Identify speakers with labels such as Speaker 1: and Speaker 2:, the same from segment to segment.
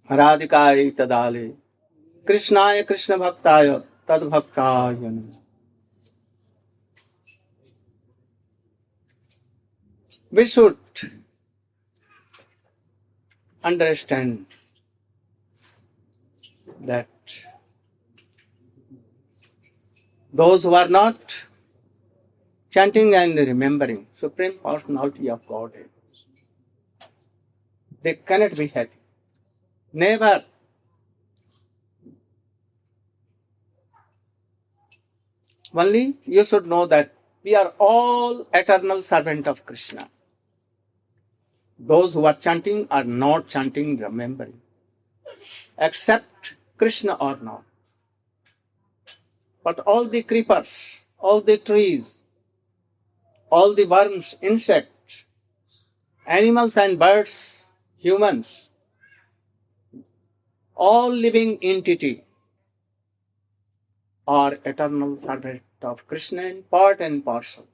Speaker 1: Radhikaye tadale, Krishnaya Krishna bhaktaya, tad bhaktaya namaha. We should understand that those who are not chanting and remembering Supreme Personality of Godhead, they cannot be happy. Never. Only you should know that we are all eternal servant of Krishna. Those who are chanting are not chanting, remembering. Accept Krishna or not. But all the creepers, all the trees, all the worms, insects, animals and birds, humans, all living entity are eternal servant of Krishna in part and parcel.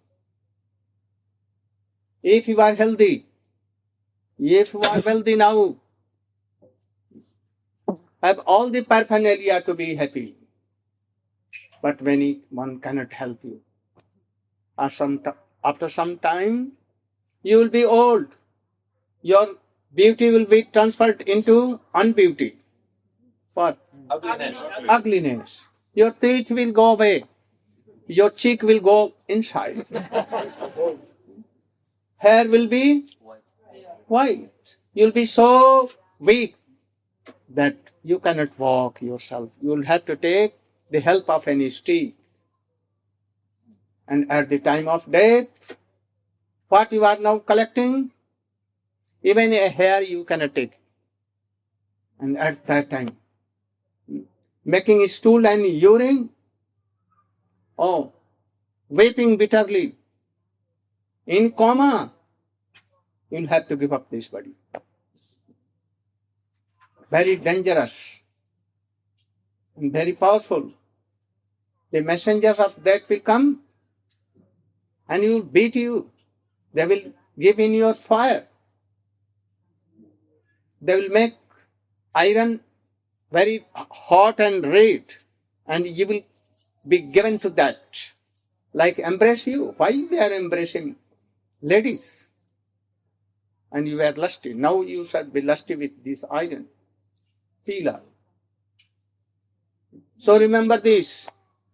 Speaker 1: If you are healthy, if you are wealthy now, have all the paraphernalia to be happy. But when one cannot help you, after some time, you will be old. Your beauty will be transferred into unbeauty. What? Ugliness. Your teeth will go away. Your cheek will go inside. Hair will be white. You'll be so weak that you cannot walk yourself. You'll have to take the help of any stick. And at the time of death, what you are now collecting, even a hair you cannot take. And at that time, making stool and urine, weeping bitterly, in coma, you'll have to give up this body. Very dangerous and very powerful. The messengers of death will come and you will beat you. They will give in your fire. They will make iron very hot and red, and you will be given to that. Like embrace you. Why they are embracing ladies? And you were lusty. Now you should be lusty with this iron pillar. So remember this.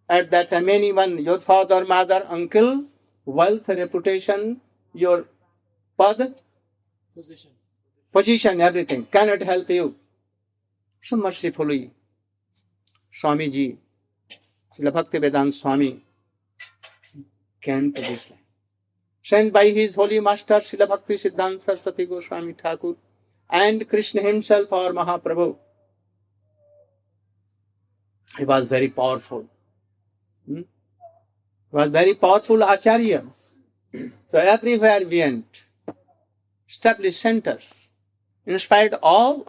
Speaker 1: At that time, anyone, your father, mother, uncle, wealth, reputation, your father, position, everything cannot help you. So mercifully, Swamiji, Srila Bhaktivedanta Swami came to this land. Sent by his holy master, Srila Bhakti Siddhanta Saraswati Goswami Thakur, and Krishna himself, our Mahaprabhu. He was very powerful. He was very powerful Acharya. So everywhere we went, established centers, inspired all.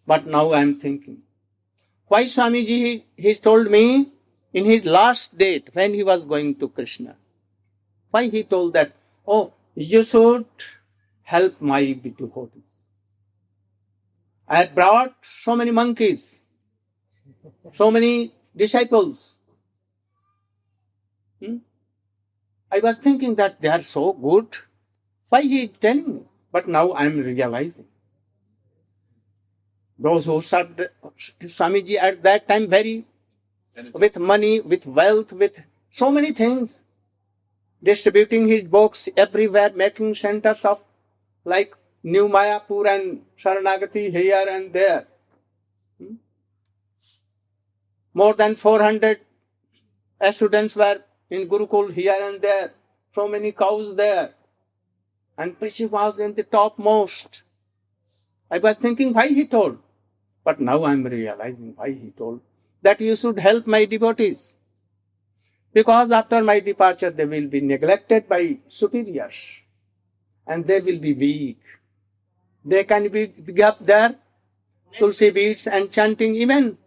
Speaker 1: But now I am thinking, why Swamiji, he told me in his last date when he was going to Krishna, why he told that, you should help my devotees. I have brought so many monkeys, so many disciples. I was thinking that they are so good. Why he telling me? But now I am realizing. Those who served Swamiji at that time very with money, with wealth, with so many things, distributing his books everywhere, making centers of like New Mayapur and Sharanagati here and there. More than 400 students were in Gurukul here and there. So many cows there. And Prishik was in the topmost. I was thinking why he told. But now I am realizing why he told. That you should help my devotees. Because after my departure they will be neglected by superiors. And they will be weak. They can be up there, tulsi beads and chanting even.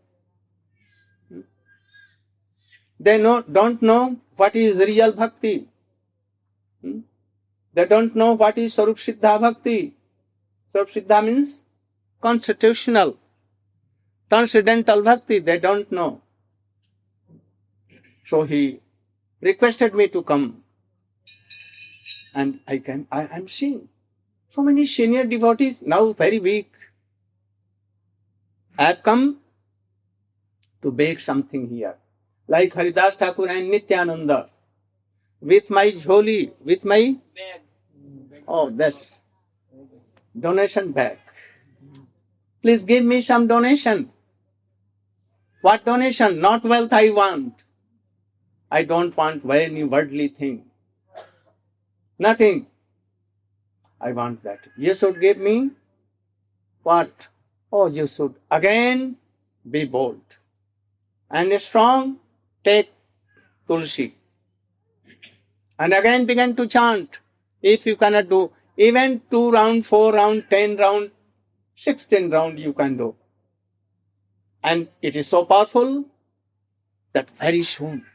Speaker 1: They don't know what is real bhakti. They don't know what is Kurukshetra bhakti. Kurukshetra means constitutional, transcendental bhakti, they don't know. So he requested me to come. And I'm seeing so many senior devotees, now very weak. I have come to bake something here. Like Haridas Thakur and Nityananda. With my jholi, with my that's donation bag. Please give me some donation. What donation? Not wealth I want. I don't want any worldly thing. Nothing. I want that. You should give me what? You should again be bold and strong. Take tulsi. And again begin to chant. If you cannot do even 2 round, 4 round, 10 round, 16 round you can do. And it is so powerful that very soon,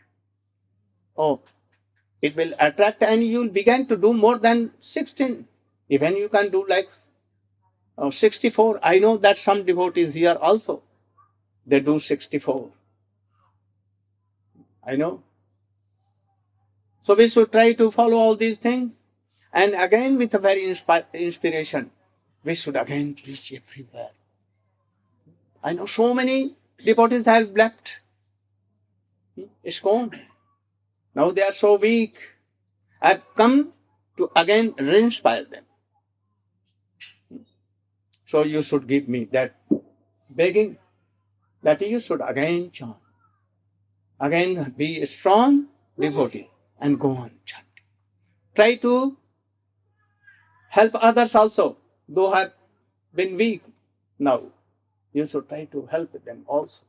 Speaker 1: it will attract and you will begin to do more than 16. Even you can do like 64. I know that some devotees here also, they do 64. I know. So we should try to follow all these things. And again with a very inspiration, we should again reach everywhere. I know so many devotees have left. It's gone. Now they are so weak. I've come to again re-inspire them. So you should give me that begging that you should again chant. Again be a strong devotee and go on chanting. Try to help others also, though have been weak now. You should try to help them also.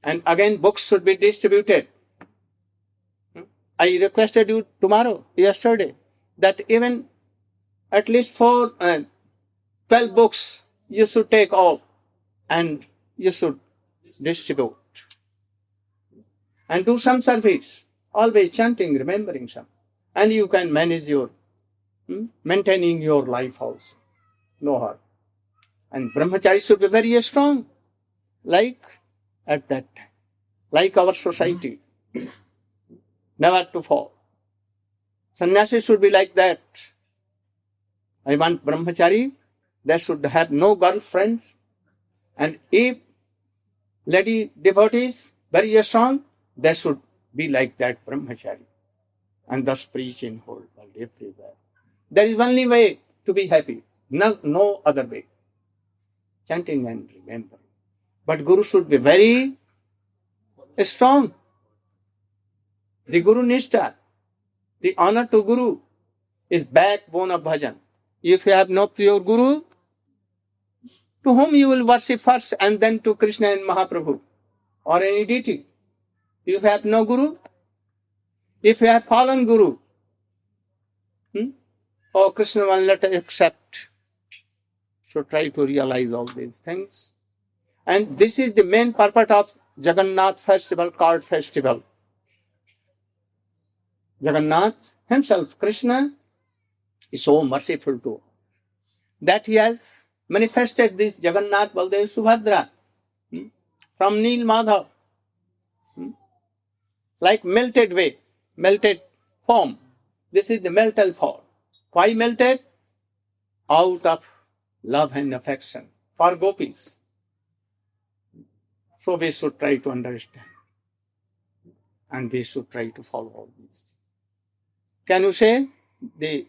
Speaker 1: And again books should be distributed. I requested you yesterday, that even at least 12 books you should take all and you should distribute. And do some service, always chanting, remembering some. And you can manage your, maintaining your life also. No harm. And brahmachari should be very strong, like at that time, like our society. Never to fall. Sannyasi should be like that. I want brahmachari, they should have no girlfriends. And if lady devotees, very strong, they should be like that brahmachari. And thus preach in whole world, everywhere. There is only way to be happy, no other way. Chanting and remembering. But Guru should be very strong. The Guru Nishtha, the honor to Guru, is backbone of bhajan. If you have no pure Guru, to whom you will worship first and then to Krishna and Mahaprabhu or any deity. If you have no Guru, if you have fallen Guru, Krishna will not accept. So try to realize all these things. And this is the main purpose of Jagannath festival called festival. Jagannath himself, Krishna, is so merciful to all that he has manifested this Jagannath Baldev Subhadra from Neel Madhav, like melted foam. This is the melted form. Why melted? Out of love and affection for Gopis. So we should try to understand and we should try to follow all these things. Can you say the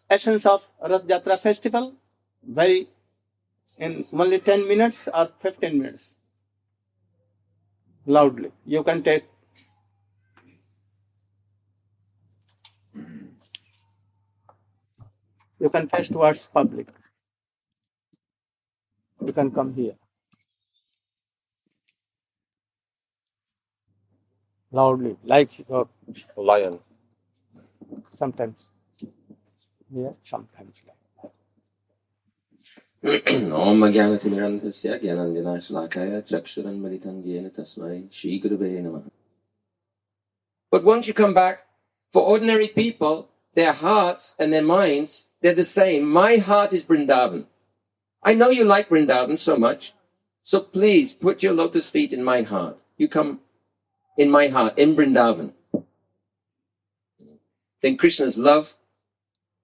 Speaker 1: essence of Rath Yatra festival? Very in only 10 minutes or 15 minutes. Loudly. You can take. You can face towards public. You can come here. Loudly, like your
Speaker 2: lion.
Speaker 1: Sometimes. Yeah, sometimes like
Speaker 3: Om Jnanatimirandhasya Jnanandinashlakaya Chakshuranmalitam Yena Tasmai Shri Gurave Namaha. But once you come back, for ordinary people, their hearts and their minds they're the same. My heart is Vrindavan. I know you like Vrindavan so much, so please put your lotus feet in my heart. You come in my heart, in Vrindavan. Then Krishna's love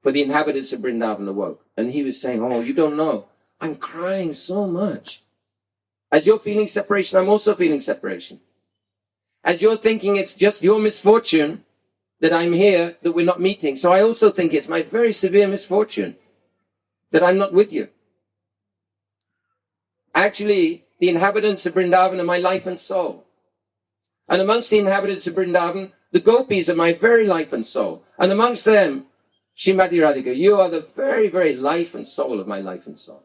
Speaker 3: for the inhabitants of Vrindavan awoke. And he was saying, oh, you don't know, I'm crying so much. As you're feeling separation, I'm also feeling separation. As you're thinking it's just your misfortune that I'm here, that we're not meeting, so I also think it's my very severe misfortune that I'm not with you. Actually, the inhabitants of Vrindavan are my life and soul. And amongst the inhabitants of Vrindavan, the Gopis are my very life and soul. And amongst them, Srimati Radhika, you are the very, very life and soul of my life and soul.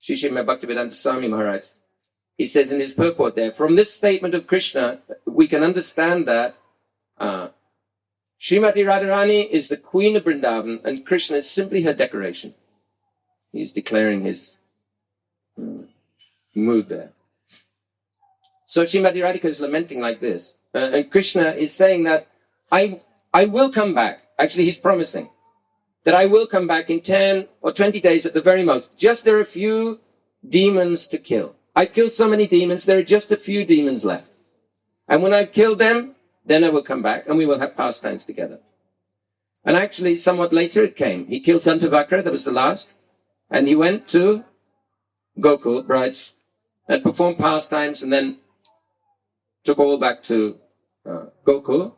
Speaker 3: Sri Srimad Bhaktivedanta Swami Maharaj, he says in his purport there, from this statement of Krishna, we can understand that Srimati Radharani is the queen of Vrindavan and Krishna is simply her decoration. He's declaring his mood there. So Srimati Radhika is lamenting like this. And Krishna is saying that I will come back. Actually, he's promising that I will come back in 10 or 20 days at the very most. Just there are a few demons to kill. I killed so many demons, there are just a few demons left. And when I've killed them, then I will come back and we will have pastimes together. And actually, somewhat later it came. He killed Dantavakra, that was the last. And he went to Gokul, Braj, and performed pastimes and then took all back to Gokul.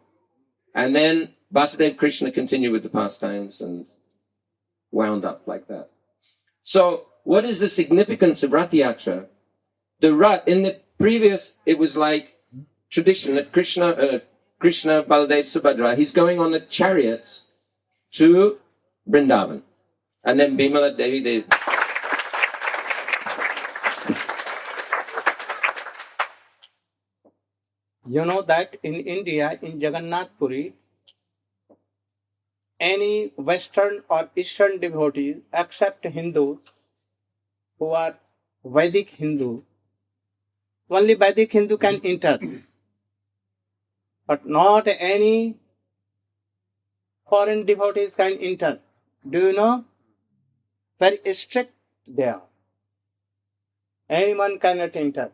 Speaker 3: And then Vasudeva Krishna continued with the pastimes and wound up like that. So, what is the significance of Rath Yatra? The Rath, in the previous, it was like tradition that Krishna, Baladev, Subhadra, he's going on the chariots to Vrindavan. And then Bimala Devi, they...
Speaker 1: You know that in India, in Jagannath Puri, any Western or Eastern devotees, except Hindus, who are Vedic Hindu, only Vedic Hindu can enter. But not any foreign devotees can enter. Do you know? Very strict they are. Anyone cannot enter.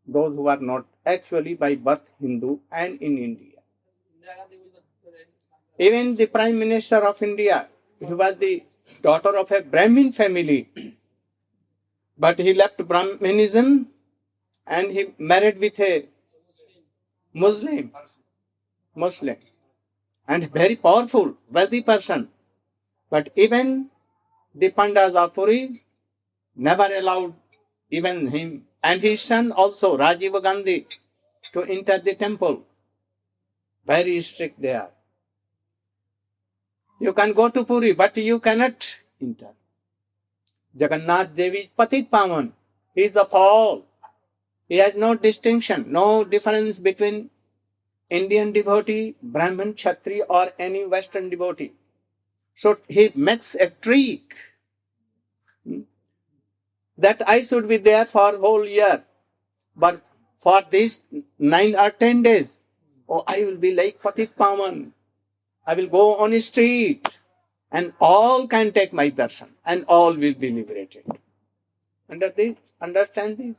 Speaker 1: Those who are not actually by birth Hindu and in India. Even the Prime Minister of India, he was the daughter of a Brahmin family. But he left Brahminism and he married with a Muslim. And very powerful, wealthy person. But even the Pandas of Puri never allowed even him and his son also, Rajiv Gandhi, to enter the temple. Very strict they are. You can go to Puri, but you cannot enter. Jagannath Devi is Patit Pavan. He is of all. He has no distinction, no difference between Indian devotee, Brahmin, Kshatriya or any Western devotee. So he makes a trick that I should be there for a whole year. But for these 9 or 10 days, I will be like Patit Pavan. I will go on the street and all can take my darshan and all will be liberated. Understand this?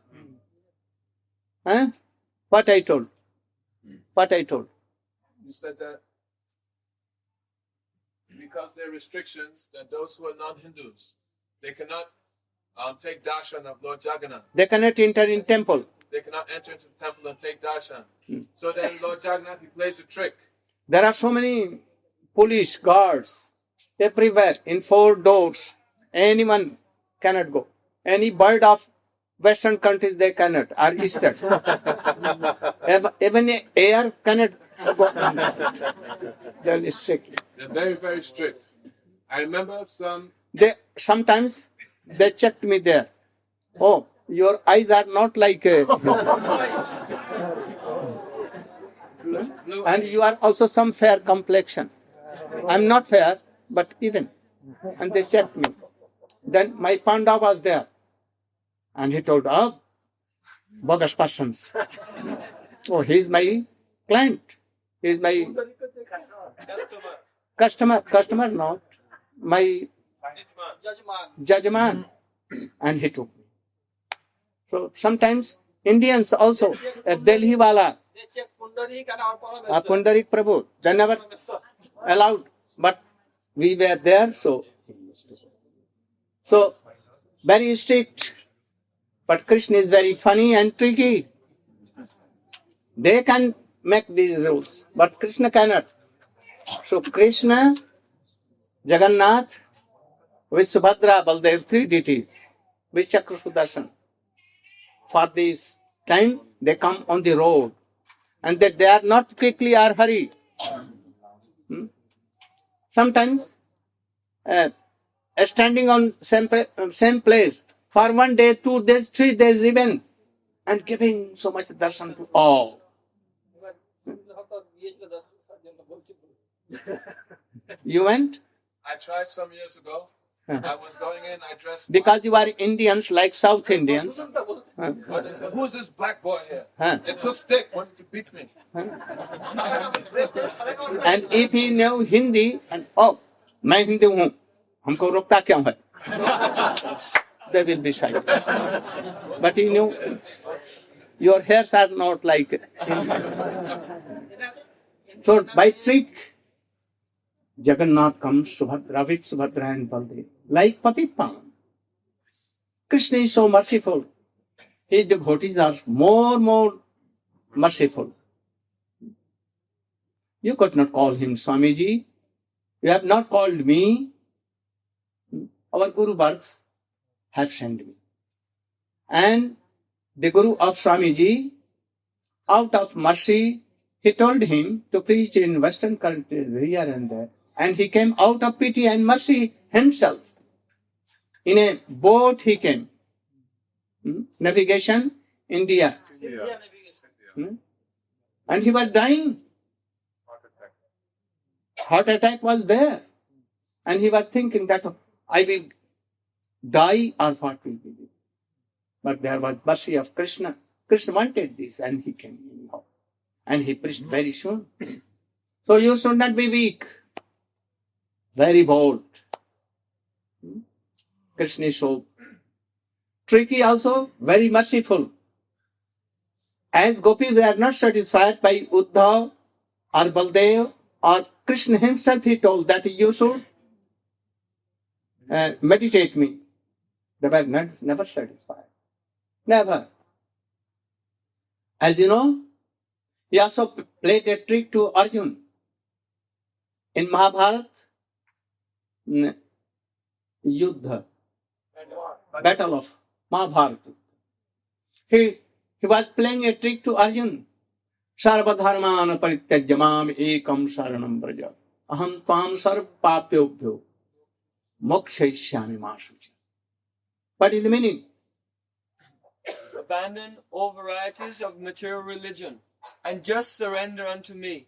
Speaker 1: Huh? What I told?
Speaker 2: You said that because there are restrictions that those who are non-Hindus, they cannot take darshan of Lord Jagannath.
Speaker 1: They cannot enter in temple.
Speaker 2: They cannot enter into the temple and take darshan. So then Lord Jagannath, he plays a trick.
Speaker 1: There are so many police guards everywhere in 4 doors. Anyone cannot go. Any bird of Western countries they cannot, or Eastern. Even air cannot go. They are strict.
Speaker 2: They're very, very strict. I remember
Speaker 1: Sometimes they checked me there. Oh, your eyes are not like... and you are also some fair complexion. I'm not fair, but even. And they checked me. Then my Panda was there. And he told, bogus persons. Oh, he is my client. He is my customer not, my judgment, and he took me. So sometimes Indians also, a Delhi wala, Pundarik Prabhu, they never allowed, but we were there, so very strict. But Krishna is very funny and tricky. They can make these rules, but Krishna cannot. So Krishna, Jagannath, with Subhadra, Baldev, three deities, with Chakra Sudarshan. For this time, they come on the road, and that they are not quickly or hurry. Sometimes, standing on same place for 1 day, 2 days, 3 days even, and giving so much darshan to all. You went?
Speaker 2: I tried some years ago. I was going in, I dressed...
Speaker 1: Because you are Indians like South Indians.
Speaker 2: But they said, who's this black boy here? They took stick, wanted to beat me.
Speaker 1: And if he knew Hindi, and मैं हिंदी हूँ, हमको रोकता क्यों है? They will be shy. But he knew your hairs are not like Indian. So by trick, Jagannath comes, Subhadra with Subhadra and Baldev, like Patit Pavan. Krishna is so merciful. His devotees are more merciful. You could not call him Swamiji. You have not called me. Our Guru Vargas have sent me. And the Guru of Swamiji, out of mercy, he told him to preach in Western countries here and there. And he came out of pity and mercy himself. In a boat he came. Navigation, India. And he was dying. Heart attack was there. And he was thinking that I will die or what will be this. But there was mercy of Krishna. Krishna wanted this and he came anyhow. And he preached very soon. So you should not be weak. Very bold. Krishna is so tricky also, very merciful. As Gopis were not satisfied by Uddhav or Baldev or Krishna himself, he told that you should meditate me. They were never satisfied. Never. As you know, he also played a trick to Arjuna. In Mahabharata, Yuddha, battle of Mahabharata. He was playing a trick to Arjuna. Sarvadharman parityajamam ekam saranam braja. Aham tvam sarv papyobhyo mokshayishyami masucha. What is the meaning?
Speaker 4: Abandon all varieties of material religion and just surrender unto me.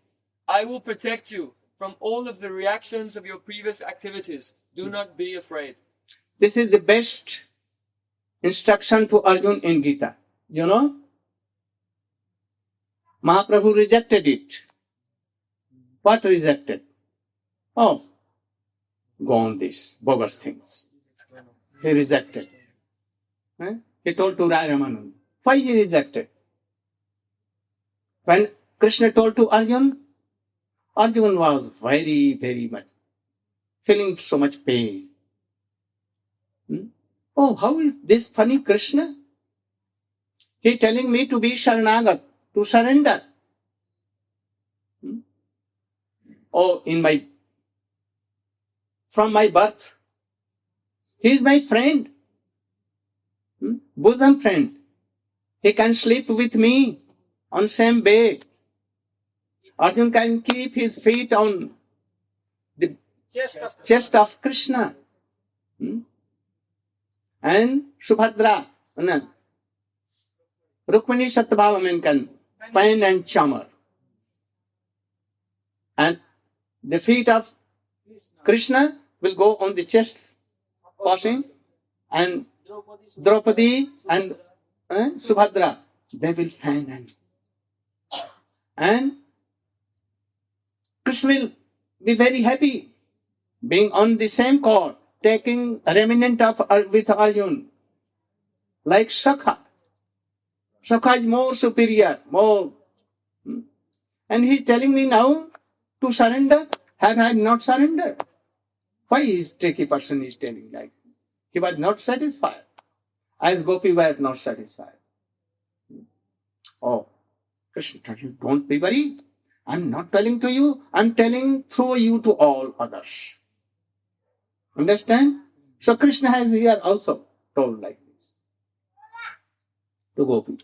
Speaker 4: I will protect you from all of the reactions of your previous activities. Do not be afraid.
Speaker 1: This is the best instruction to Arjuna in Gita. You know? Mahaprabhu rejected it. What rejected? Go on these bogus things. He rejected. He told to Rai Ramananda. Why he rejected? When Krishna told to Arjuna, Arjuna was very much feeling so much pain. How is this funny Krishna? He telling me to be Sharanagat, to surrender. From my birth. He is my friend. Bosom friend. He can sleep with me on same bed. Arjuna can keep his feet on the chest of Krishna. And Subhadra, Rukmini Satyabhama can find and charmer. And the feet of Krishna will go on the chest passing, and Draupadi and Subhadra, they will fan and Krishna will be very happy being on the same court, taking a remnant of with Arjun, like Sakha. Sakha is more superior, more. And he is telling me now to surrender. Have I not surrendered? Why is tricky person is telling like he was not satisfied, as Gopi was not satisfied. Oh, Krishna, don't be worried. I'm not telling to you, I'm telling through you to all others. Understand? So Krishna has here also told like this to Gopi.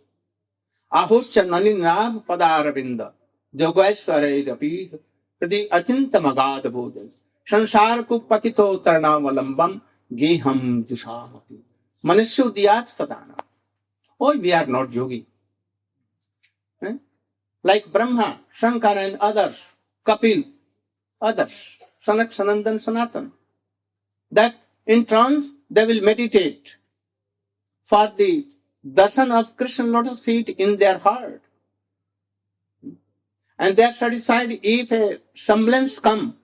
Speaker 1: Ahuscha nalinab padaravinda jogaiswarairapi prati achintamagad bodhan sansar ko patito tarnamalambam geham jushamati manasya diyat sadana. Oh, we are not yogi. Like Brahma, Shankara and others, Kapil, others, Sanak, Sanandan, Sanatan, that in trance they will meditate for the darshan of Krishna lotus feet in their heart. And they are satisfied if a semblance comes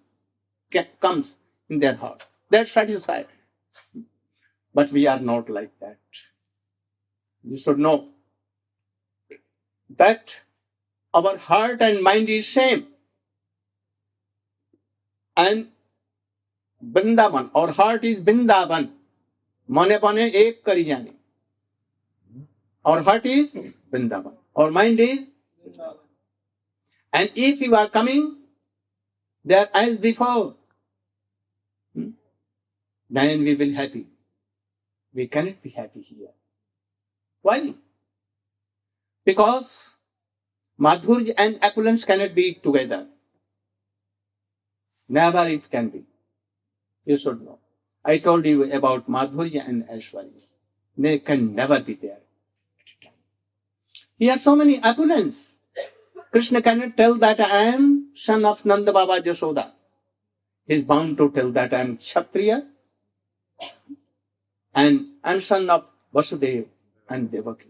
Speaker 1: in their heart. They are satisfied. But we are not like that. You should know that our heart and mind is same. And Vrindavan, our heart is Vrindavan. Mane pane ek kari jani. Our heart is Vrindavan. Our mind is Vrindavan. And if you are coming there as before, then we will be happy. We cannot be happy here. Why? Because Madhurya and opulence cannot be together. Never it can be. You should know. I told you about Madhurya and Aishwarya. They can never be there. Here are so many opulence. Krishna cannot tell that I am son of Nanda Baba Jashoda. He is bound to tell that I am Kshatriya and I am son of Vasudeva and Devaki.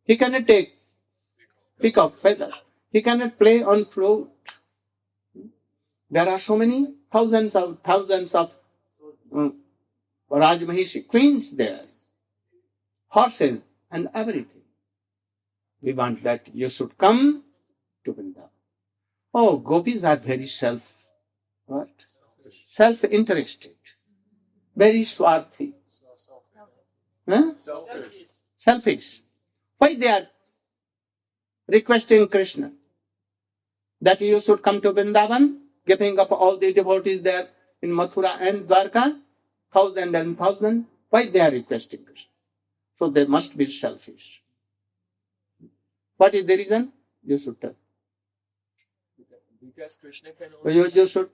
Speaker 1: He cannot pick up feathers. He cannot play on flute. There are so many thousands of Rajmahishi queens there, horses and everything. We want that you should come to Vrindavan. Oh, Gopis are very self-interested, very swarthy, selfish. Why they are requesting Krishna that you should come to Vrindavan, giving up all the devotees there in Mathura and Dwarka, thousand and thousand? Why they are requesting Krishna? So they must be selfish. What is the reason? You should tell.
Speaker 4: Because Krishna can only...
Speaker 1: You should.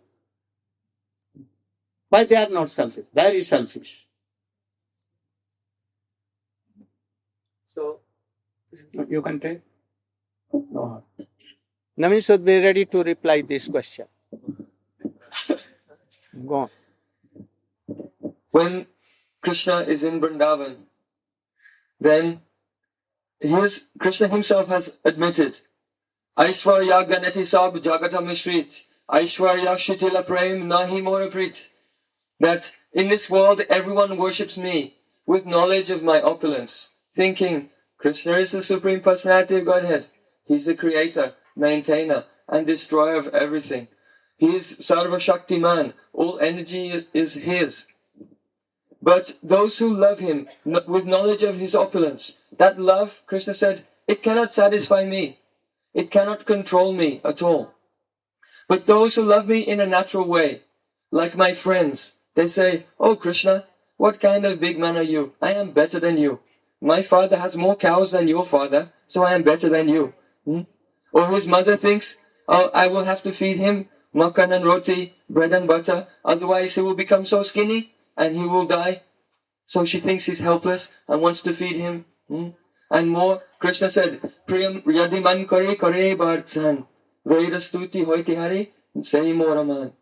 Speaker 1: Why they are not selfish? Very selfish.
Speaker 4: So,
Speaker 1: you can take. No. Naveen should be ready to reply this question. Go on.
Speaker 5: When Krishna is in Vrindavan, then Krishna himself has admitted, Aishwarya Ganati Sab Jagata Mishrit, Aishwarya Shitila Prem Nahi Moraprit, that in this world everyone worships me with knowledge of my opulence, thinking Krishna is the Supreme Personality of Godhead. He's the creator, maintainer, and destroyer of everything. He is Sarva Shaktiman, all energy is his. But those who love him with knowledge of his opulence, that love, Krishna said, it cannot satisfy me. It cannot control me at all. But those who love me in a natural way, like my friends, they say, oh Krishna, what kind of big man are you? I am better than you. My father has more cows than your father, so I am better than you. Or his mother thinks, oh, I will have to feed him makan and roti, bread and butter, otherwise he will become so skinny and he will die. So she thinks he's helpless and wants to feed him. And more, Krishna said, Priyam yadiman kare kare bhartsan, Vairastuti hoiti hari, say moraman.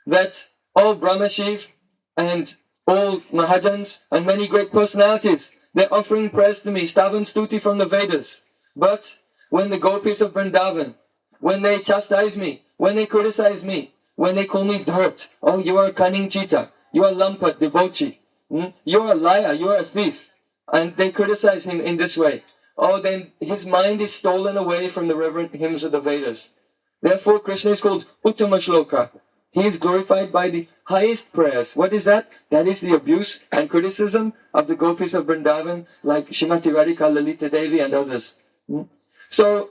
Speaker 5: That all Brahma Shiv and all Mahajans and many great personalities, they're offering prayers to me, Stavan Stuti from the Vedas. But when the Gopis of Vrindavan, when they chastise me, when they criticize me, when they call me dirt. Oh, you are a cunning cheater. You are lampat, debauchee. You are a liar. You are a thief. And they criticize him in this way. Oh, then his mind is stolen away from the reverent hymns of the Vedas. Therefore, Krishna is called Uttama Shloka. He is glorified by the highest prayers. What is that? That is the abuse and criticism of the Gopis of Vrindavan, like Srimati Radhika, Lalita Devi, and others. So,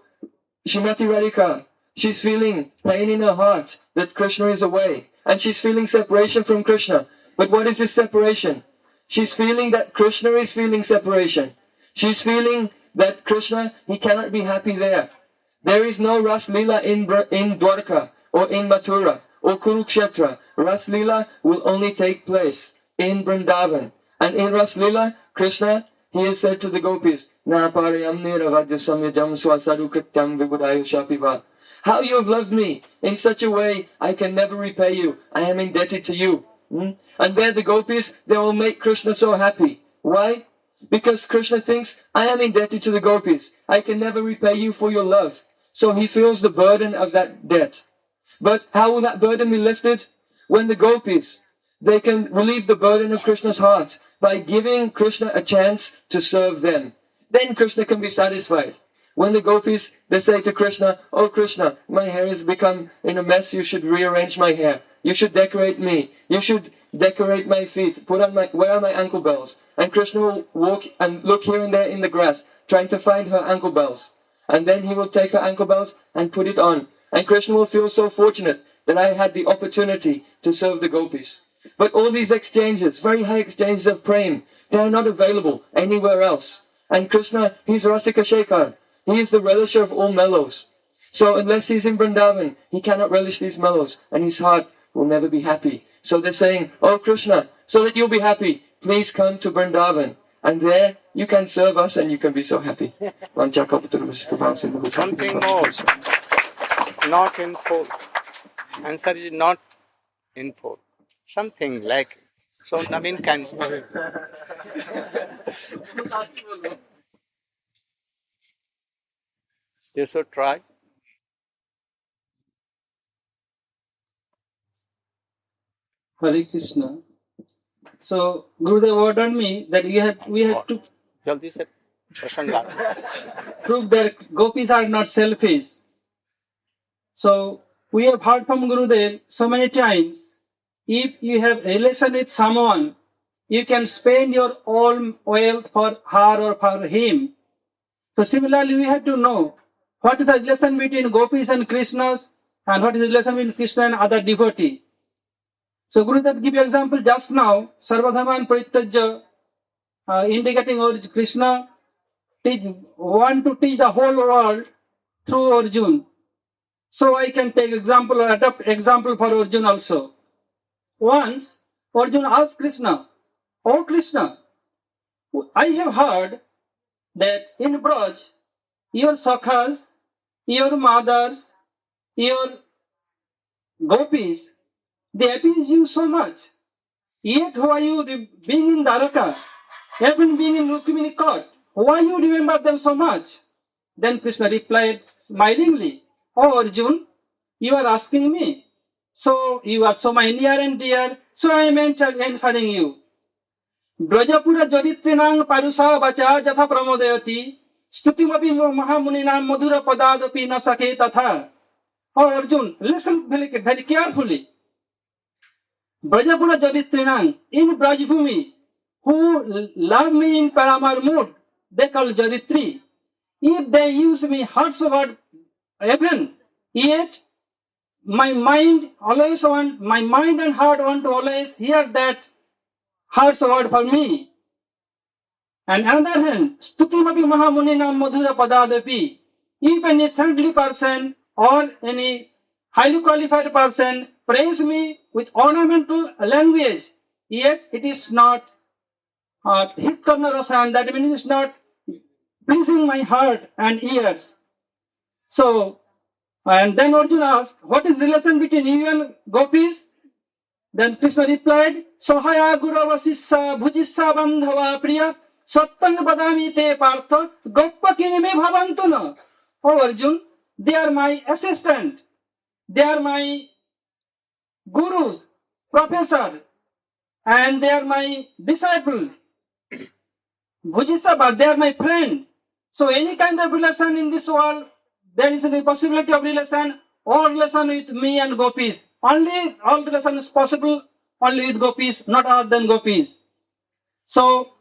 Speaker 5: Srimati Radhika, she's feeling pain in her heart that Krishna is away. And she's feeling separation from Krishna. But what is this separation? She's feeling that Krishna is feeling separation. She's feeling that Krishna, he cannot be happy there. There is no Ras Leela in Dwarka or in Mathura or Kurukshetra. Ras Leela will only take place in Vrindavan. And in Ras Leela, Krishna, he has said to the Gopis, Na parayam niravadya samyajam swasaru krityam vibudayo shapiva. How you have loved me in such a way, I can never repay you. I am indebted to you. And there the Gopis, they will make Krishna so happy. Why? Because Krishna thinks, I am indebted to the Gopis. I can never repay you for your love. So he feels the burden of that debt. But how will that burden be lifted? When the Gopis, they can relieve the burden of Krishna's heart by giving Krishna a chance to serve them. Then Krishna can be satisfied. When the Gopis, they say to Krishna, oh Krishna, my hair has become in a mess, you should rearrange my hair. You should decorate me. You should decorate my feet. Where are my ankle bells? And Krishna will walk and look here and there in the grass, trying to find her ankle bells. And then he will take her ankle bells and put it on. And Krishna will feel so fortunate that I had the opportunity to serve the Gopis. But all these exchanges, very high exchanges of prem, they are not available anywhere else. And Krishna, he's Rasika Shekhar. He is the relisher of all mellows. So unless he's in Vrindavan, he cannot relish these mellows, and his heart will never be happy. So they're saying, oh Krishna, so that you'll be happy, please come to Vrindavan. And there you can serve us and you can be so happy.
Speaker 1: Something more, not in full. Answer is not in full. Something like, so Naveen can. You should try.
Speaker 6: Hare Krishna. So Gurudev ordered me that we have to
Speaker 1: Jaldi se prasang la.
Speaker 6: prove that Gopis are not selfish. So we have heard from Gurudev so many times, if you have relation with someone, you can spend your all wealth for her or for him. So similarly, we have to know what is the relation between Gopis and Krishnas, and what is the relation between Krishna and other devotee. So Gurudev give you example just now, Sarvadhaman Parityajya, indicating Krishna want to teach the whole world through Arjuna. So I can take example or adopt example for Arjuna also. Once Arjuna asked Krishna, oh Krishna, I have heard that in Braj, your sakhas, your mothers, your gopis, they appease you so much. Yet why you being in Dwaraka, even being in Rukmini court, why you remember them so much? Then Krishna replied smilingly, oh Arjuna, you are asking me. So you are so my near and dear, so I am answering you. Brajapura Jaditrinang Parusa Bacha Jatha Pramodayati Stutimapi Mahamuninam Madhura Padadapi Nasake Tatha. Oh Arjuna, listen very carefully. Brajapura Jaditrinang, in Brajbhumi, who love me in Paramar mood, they call Jaditri. If they use me hearts word heaven, yet my mind and heart want to always hear that heart's word for me. And on the other hand, Stutimapi Mahamuninam Madhura Padadapi, if any saintly person or any highly qualified person praise me with ornamental language, yet it is not hit corner rasa, and that means it is not pleasing my heart and ears. So, and then Arjuna asked, what is relation between you and Gopis? Then Krishna replied, Sohaya Guravasissa Bhujissa Bandhava Priya Sattang Badami Te Partha Goppa Kinime Bhavantuna. Oh Arjuna, they are my assistant. They are my gurus, professor, and they are my disciple. Bhujisabha, they are my friend. So any kind of relation in this world, there is the possibility of relation or relation with me and Gopis. Only all relation is possible only with Gopis, not other than Gopis. So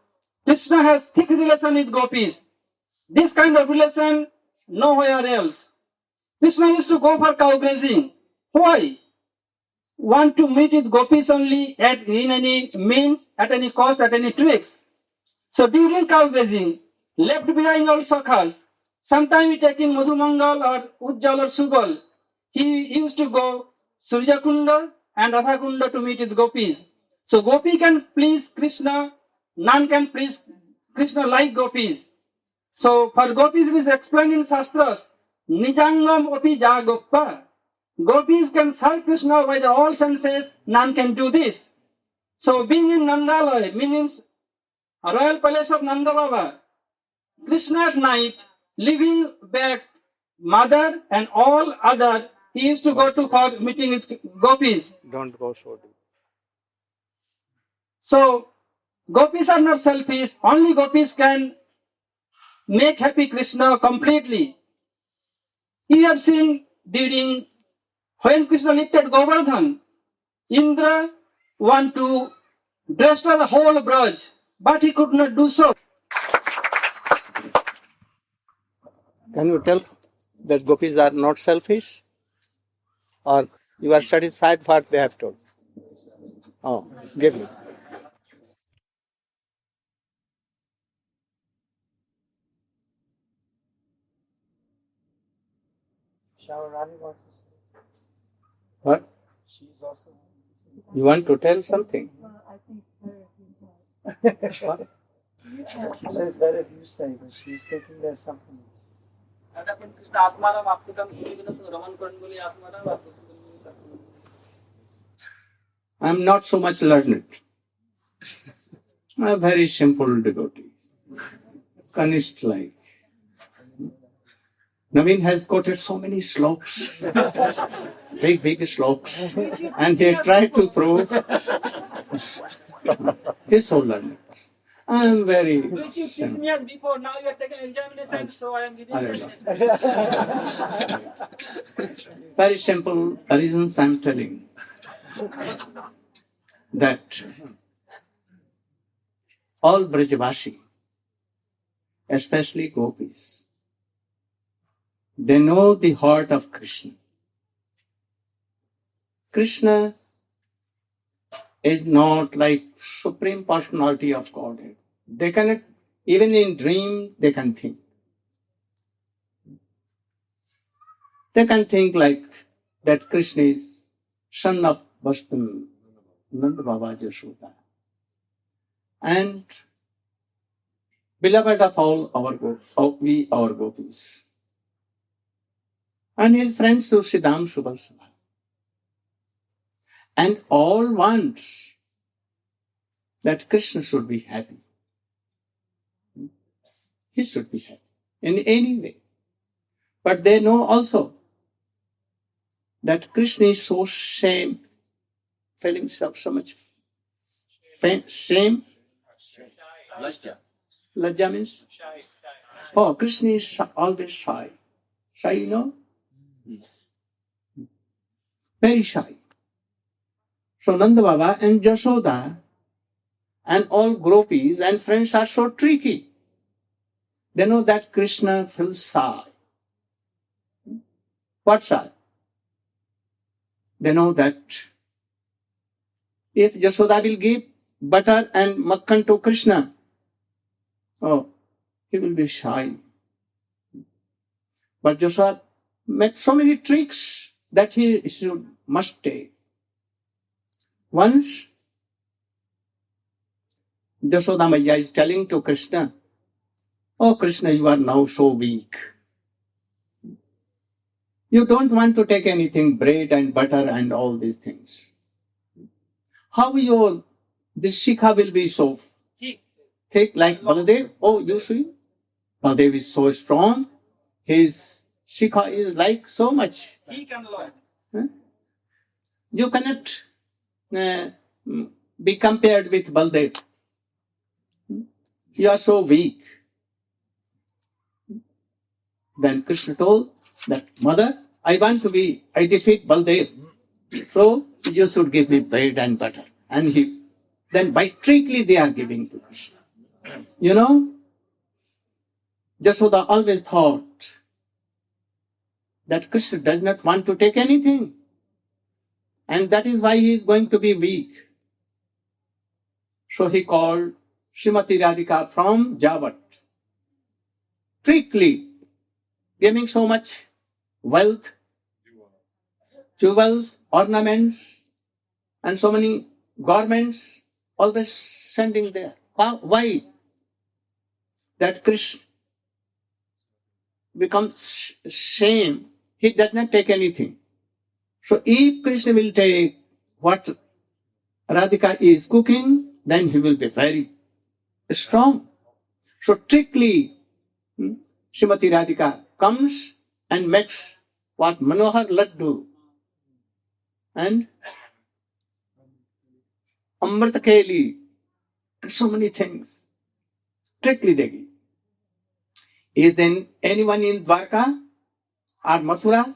Speaker 6: Krishna has thick relation with Gopis. This kind of relation nowhere else. Krishna used to go for cow grazing. Why? Want to meet with Gopis only in any means, at any cost, at any tricks. So during cow grazing, left behind all sakhas, sometimes taking Madhumangal or Ujjal or Subal, he used to go Surya Kunda and Radha Kunda to meet with Gopis. So Gopi can please Krishna, none can please Krishna like Gopis. So for Gopis it is explained in Shastras, Nijangam Opi Ja Goppa. Gopis can serve Krishna by all senses, none can do this. So being in Nandalaya means royal palace of Nanda Baba, Krishna at night, leaving back mother and all other, he used to go to for meeting with Gopis.
Speaker 1: Don't go so deep.
Speaker 6: So Gopis are not selfish, only Gopis can make happy Krishna completely. You have seen during when Krishna lifted Govardhan, Indra want to destroy the whole Braj, but he could not do so.
Speaker 1: Can you tell that Gopis are not selfish? Or you are satisfied with what they have told? Oh, give me.
Speaker 7: Shawarani wants to say.
Speaker 1: What?
Speaker 7: She's also.
Speaker 1: You want to tell something?
Speaker 8: I think it's better if you tell.
Speaker 1: What?
Speaker 7: She says it's better if you say, but she's thinking there's something.
Speaker 1: I'm not so much learned. I'm a very simple devotee. Kanishth like. Naveen has quoted so many sloks, big sloks, and he tried to prove he's so learned. I am very
Speaker 7: Which you kissed me as before, now you are taking examination, so I am giving you
Speaker 1: very simple reasons I'm telling. That all Brajavashi, especially Gopis, they know the heart of Krishna. Krishna is not like Supreme Personality of Godhead. They cannot, even in dream, they can think. They can think like that Krishna is son of Vastu, Nanda Baba Jashoda, and beloved of all our Gopis, and his friends Susidam Subharsabha. And all want that Krishna should be happy. He should be happy in any way. But they know also that Krishna is so shame, feeling so much shame. Lajja means? Oh, Krishna is always shy. Shy, you know? Very shy. So Nanda Baba and Jashoda and all Gopis and friends are so tricky. They know that Krishna feels shy. What shy? They know that if Jashoda will give butter and makhan to Krishna, oh, he will be shy. But Jashoda made so many tricks that he must take. Once, Jashoda Maya is telling to Krishna, "Oh Krishna, you are now so weak. You don't want to take anything, bread and butter and all these things. How this shikha will be so thick like Baladev? Oh, you see, Baladev is so strong. His shikha is like so much.
Speaker 7: He can learn.
Speaker 1: Huh? You cannot be compared with Baldev. You are so weak. Then Krishna told that, Mother, I defeat Baldev. So you should give me bread and butter. And then by trickery they are giving to Krishna. You know, Jashoda always thought that Krishna does not want to take anything. And that is why he is going to be weak. So he called Srimati Radhika from Javat, trickery, giving so much wealth, jewels, ornaments, and so many garments, always sending there. Why? That Krishna becomes shame. He does not take anything. So if Krishna will take what Radhika is cooking, then he will be very strong. So trickery, Srimati Radhika comes and makes what Manohar Laddu and Amrit Keli and so many things. Trickery they give. Is there anyone in Dwarka or Mathura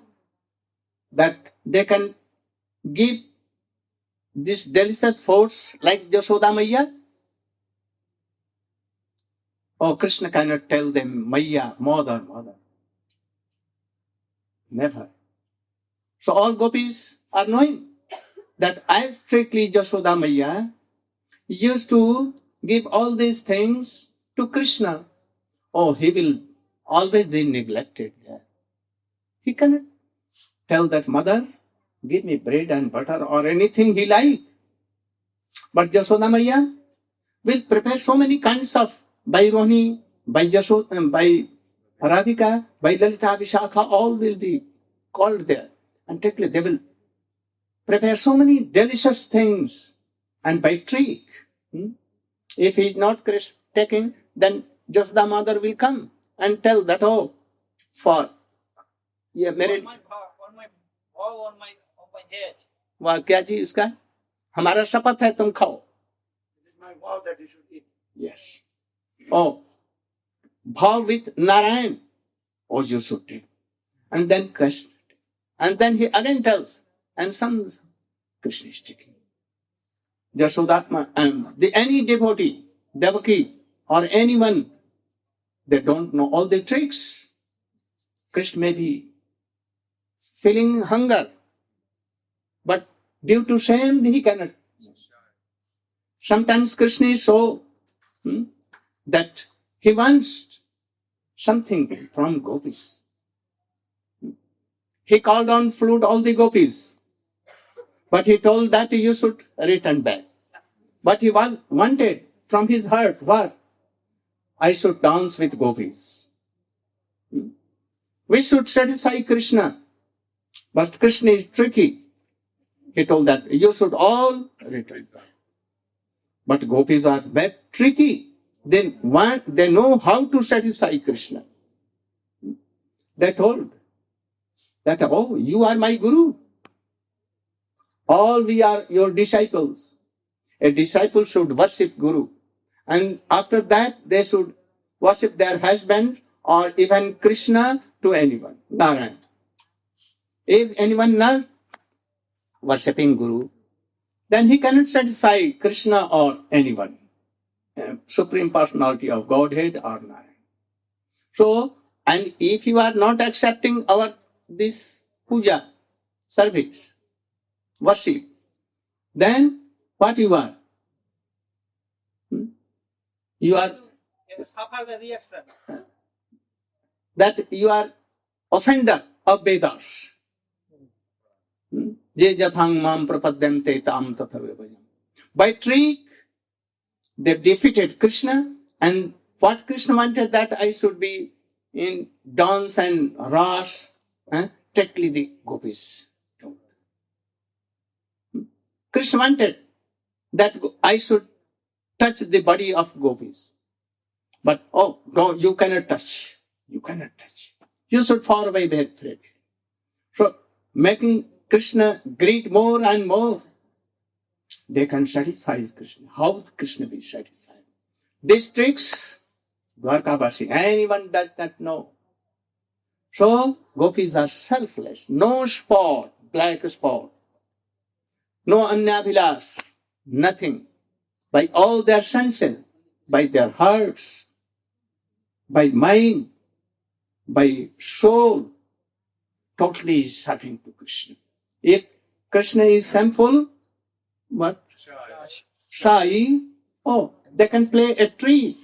Speaker 1: that they can give these delicious foods like Jashoda Maya? Oh, Krishna cannot tell them, Maya, mother. Never. So all gopis are knowing that I strictly Jashoda Maya used to give all these things to Krishna. Oh, he will always be neglected there. He cannot tell that, Mother, give me bread and butter or anything he like. But Jashoda Maya will prepare so many kinds of by Rohini, by Jashoda, by Radhika, by Lalita, Vishakha, all will be called there. And they will prepare so many delicious things. And by trick, if he is not taking, then Jashoda mother will come and tell that, oh, for मेरे
Speaker 7: on my head.
Speaker 1: वाह क्या जी उसका हमारा शपथ है तुम खाओ.
Speaker 7: It is my vow that you should eat.
Speaker 1: Yes. Oh, vow with Narayan. Oh, you should take. And then Krishna. And then he again tells, and some Krishna is taking. Jashodatma, any devotee, Devaki, or anyone, they don't know all the tricks. Krishna may be feeling hunger, but due to shame, he cannot. Sometimes Krishna is so that he wants something from Gopis. He called on flute all the Gopis, but he told that you should return back. But he wanted from his heart, what? I should dance with Gopis. We should satisfy Krishna. But Krishna is tricky. He told that you should all return back. But Gopis are very tricky. They know how to satisfy Krishna. They told that, oh, you are my Guru. All we are your disciples. A disciple should worship Guru. And after that, they should worship their husband or even Krishna to anyone, Narayan. If anyone not worshipping Guru, then he cannot satisfy Krishna or anyone, Supreme Personality of Godhead or Narayan. So, and if you are not accepting this puja, service, worship, then what you are? You are
Speaker 7: Suffer the reaction.
Speaker 1: that you are offender of Vedas. Je jathang mam prapadyante tam tathave bhajam. By trick, they defeated Krishna, and what Krishna wanted that I should be in dance and rush, strictly the Gopis. Krishna wanted that I should touch the body of Gopis. But no, you cannot touch. You cannot touch. You should far away very freely. So making Krishna greet more and more, they can satisfy Krishna. How Krishna be satisfied? These tricks, Dwarkavasi, anyone does not know. So, gopis are selfless. No spot, black spot. No anyabhilash, nothing. By all their senses, by their hearts, by mind, by soul, totally serving to Krishna. If Krishna is sinful, what? Shy, oh, they can play a trick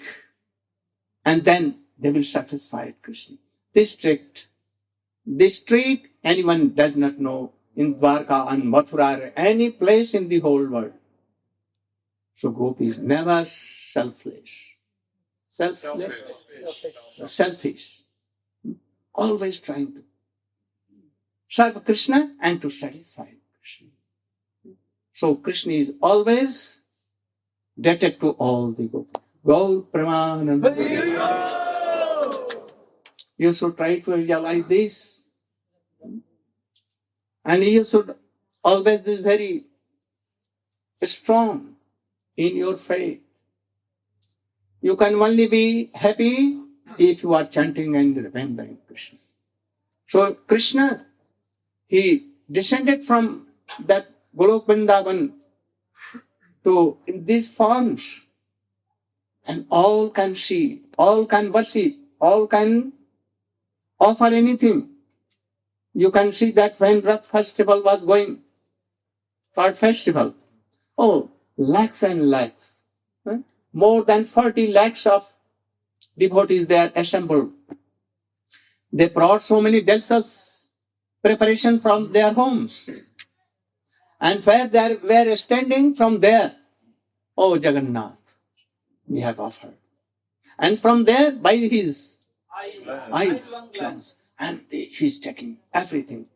Speaker 1: and then they will satisfy Krishna. This trick, anyone does not know in Dwarka and Mathura or any place in the whole world. So gopis never selfish. Selfish. Always trying to serve Krishna and to satisfy Krishna. So Krishna is always indebted to all the gopis. Gaur Premanand. You should try to realize this. And you should always be very strong in your faith. You can only be happy if you are chanting and remembering Krishna. So Krishna, he descended from that Golok Vrindavan to in these forms, and all can see, all can worship, all can offer anything. You can see that when Rath festival was going, Rath festival, oh, lakhs and lakhs, more than 40 lakhs of devotees there assembled. They brought so many delicious preparation from their homes. And where they were standing from there, oh Jagannath, we have offered. And from there, by his eyes, and he's taking everything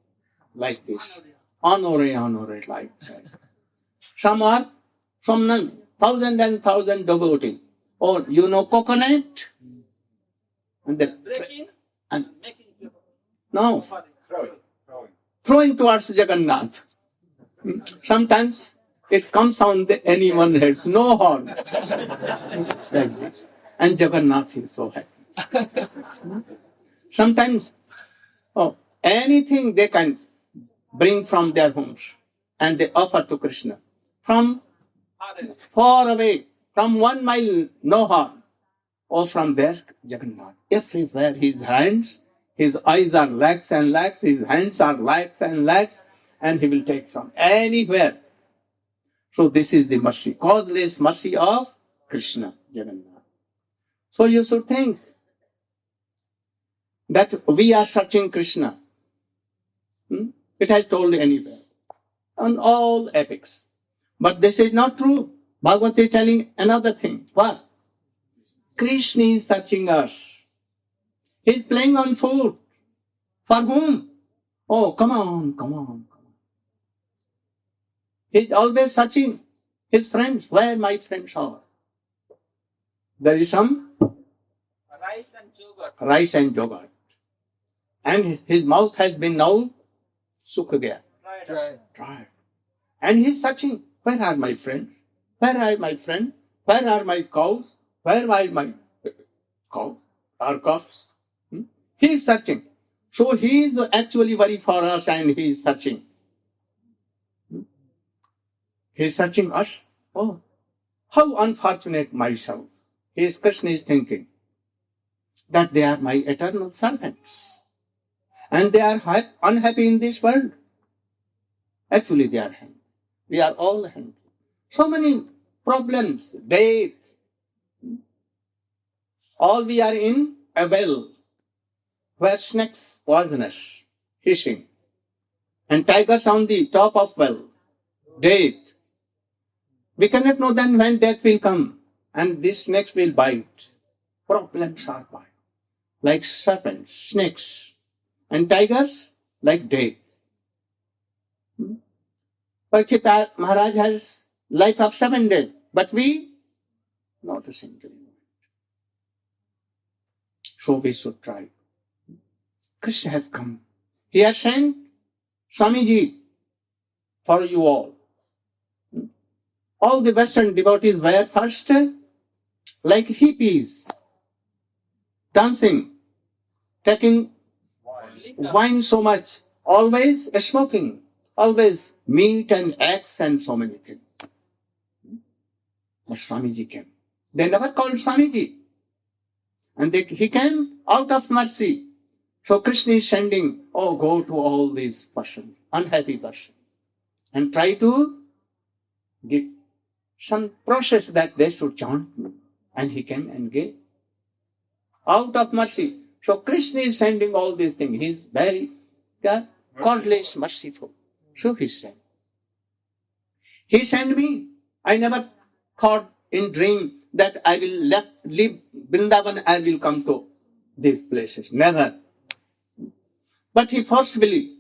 Speaker 1: like this. Honore, like that. Some are from none, thousand and thousand devotees. Or you know coconut? And they
Speaker 7: Breaking
Speaker 1: and
Speaker 7: making people.
Speaker 1: no, throwing towards Jagannath. Sometimes it comes on anyone's head, no horn. Like this. And Jagannath is so happy. Sometimes, oh, anything they can bring from their homes and they offer to Krishna. From far away, from 1 mile, no horn. Or from there, Jagannath. Everywhere his hands, his eyes are lakhs and lakhs, his hands are lakhs and lakhs, and he will take from anywhere. So this is the mercy, causeless mercy of Krishna, Jagannath. So you should think that we are searching Krishna. It has told anywhere, on all epics. But this is not true. Bhagavad is telling another thing. What? Krishna is searching us. He is playing on flute. For whom? Oh, come on. He is always searching his friends. Where my friends are? There is some rice and yogurt. And his mouth has been now sukh gaya. Dry. And he is searching. Where are my friends? Where are my friends? Where are my cows? Where are my cows or calves? He is searching. So he is actually worried for us and he is searching. He is searching us. Oh, how unfortunate myself. Krishna is thinking that they are my eternal servants. And they are unhappy in this world. Actually, they are happy. We are all happy. So many problems, death. All we are in a well where snakes poisonous, hissing, and tigers on the top of well. Death. We cannot know then when death will come and these snakes will bite. Problems are bite. Like serpents, snakes, and tigers like death. Parikshit Maharaj has life of 7 days, but we, not a single moment. So we should try. Krishna has come. He has sent Swamiji for you all. All the Western devotees were first like hippies, dancing, taking wine so much, always smoking, always meat and eggs and so many things. But Swamiji came. They never called Swamiji. And he came out of mercy. So Krishna is sending, go to all these persons, unhappy persons, and try to give some process that they should chant. And he came and gave. Out of mercy. So Krishna is sending all these things. He is very causeless, merciful. So he sent. He sent me. I never thought in dream that I will leave Vrindavan, I will come to these places. Never. But he forcibly,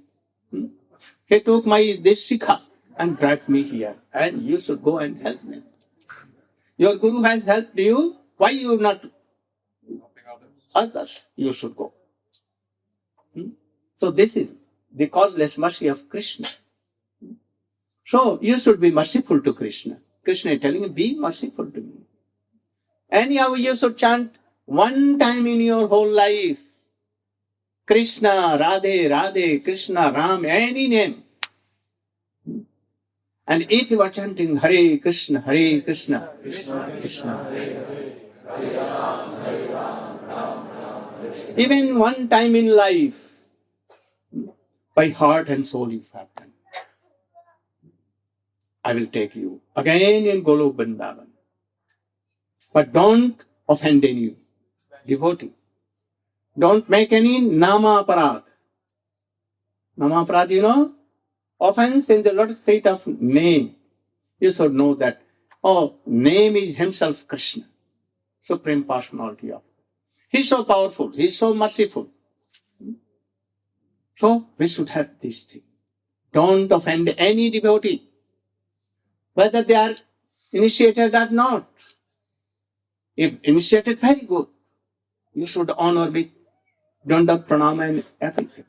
Speaker 1: he took this shikha and dragged me here. And you should go and help me. Your Guru has helped you. Why you not others? You should go. So this is the causeless mercy of Krishna. So you should be merciful to Krishna. Krishna is telling you, be merciful to me. Anyhow, you should chant one time in your whole life. Krishna, Radhe, Radhe, Krishna, Ram, any name. And if you are chanting Hare Krishna, Krishna, Krishna, Hare Hare, even one time in life, by heart and soul you have done. I will take you again in Golok Vrindavan. But don't offend any devotee. Don't make any nama aparad. Nama aparad, you know, offense in the lotus feet of name. You should know that, name is himself Krishna, Supreme Personality of. He is so powerful, he is so merciful. So we should have this thing. Don't offend any devotee, whether they are initiated or not. If initiated, very good. You should honor with dandat, pranam and everything.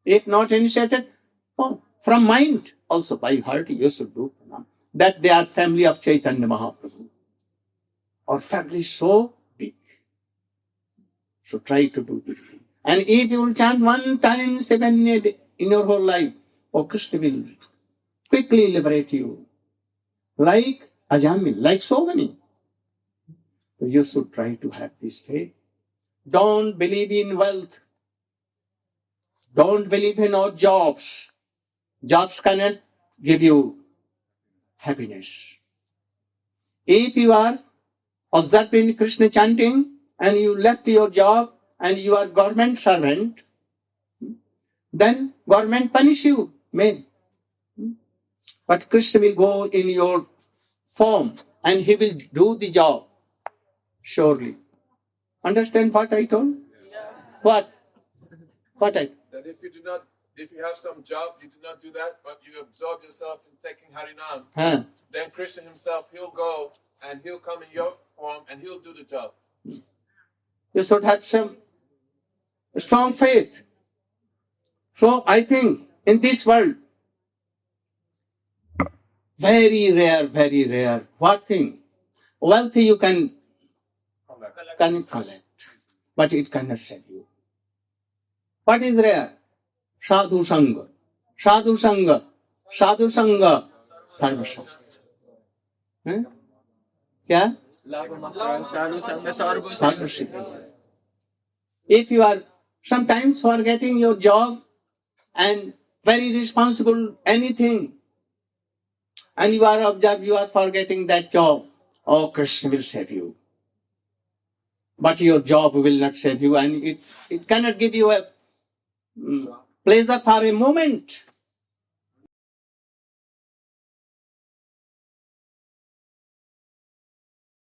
Speaker 1: If not initiated, from mind, also by heart you should do pranam. That they are family of Chaitanya Mahaprabhu. Our family is so big. So try to do this thing. And if you will chant one time, 7 in your whole life, Krishna will quickly liberate you. Like Ajamil, like so many. So you should try to have this faith. Don't believe in wealth. Don't believe in our jobs. Jobs cannot give you happiness. If you are observing Krishna chanting and you left your job and you are government servant, then government punish you, may. But Krishna will go in your form and he will do the job. Surely. Understand what I told?
Speaker 2: Yeah.
Speaker 1: What I?
Speaker 2: That if you have some job, you do not do that, but you absorb yourself in taking Harinam, then Krishna himself, he'll go and he'll come in your form and he'll do the job.
Speaker 1: You should have some strong faith. So I think in this world, very rare. What thing? Wealth you can collect, but it cannot sell you. What is rare? Sadhu Sangha. Sadhu Sangha. Sadhu Sangha. Sarva Sangha. Kya? Sadhu Sangha. If you are sometimes forgetting your job and very responsible anything, and you are observed, you are forgetting that job, Krishna will save you. But your job will not save you, and it cannot give you a pleasure for a moment.